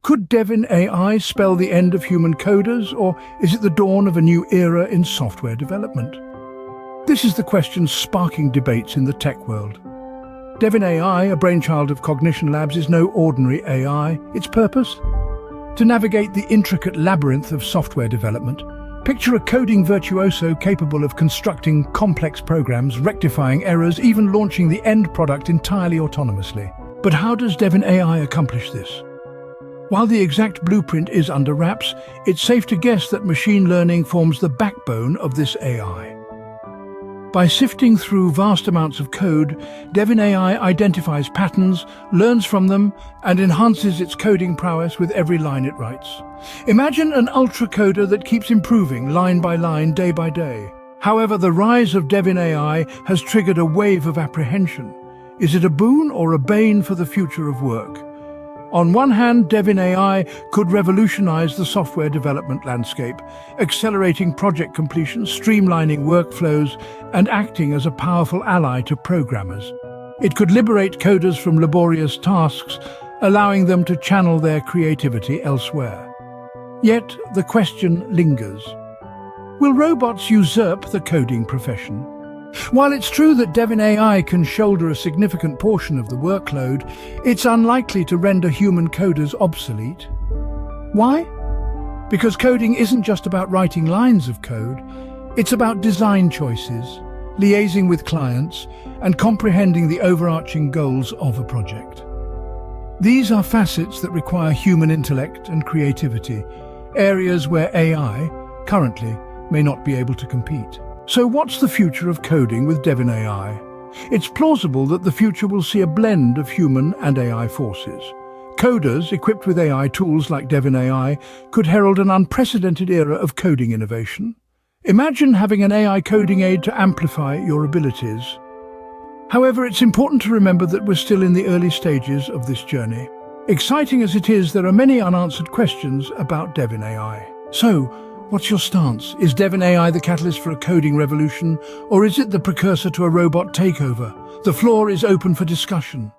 Could Devin AI spell the end of human coders, or is it the dawn of a new era in software development? This is the question sparking debates in the tech world. Devin AI, a brainchild of Cognition Labs, is no ordinary AI. Its purpose? To navigate the intricate labyrinth of software development. Picture a coding virtuoso capable of constructing complex programs, rectifying errors, even launching the end product entirely autonomously. But how does Devin AI accomplish this? While the exact blueprint is under wraps, it's safe to guess that machine learning forms the backbone of this AI. By sifting through vast amounts of code, Devin AI identifies patterns, learns from them, and enhances its coding prowess with every line it writes. Imagine an ultra-coder that keeps improving line by line, day by day. However, the rise of Devin AI has triggered a wave of apprehension. Is it a boon or a bane for the future of work? On one hand, Devin AI could revolutionize the software development landscape, accelerating project completion, streamlining workflows, and acting as a powerful ally to programmers. It could liberate coders from laborious tasks, allowing them to channel their creativity elsewhere. Yet, the question lingers. Will robots usurp the coding profession? While it's true that Devin AI can shoulder a significant portion of the workload, it's unlikely to render human coders obsolete. Why? Because coding isn't just about writing lines of code, it's about design choices, liaising with clients, and comprehending the overarching goals of a project. These are facets that require human intellect and creativity, areas where AI, currently, may not be able to compete. So what's the future of coding with Devin AI? It's plausible that the future will see a blend of human and AI forces. Coders equipped with AI tools like Devin AI could herald an unprecedented era of coding innovation. Imagine having an AI coding aid to amplify your abilities. However, it's important to remember that we're still in the early stages of this journey. Exciting as it is, there are many unanswered questions about Devin AI. So, what's your stance? Is Devin AI the catalyst for a coding revolution, or is it the precursor to a robot takeover? The floor is open for discussion.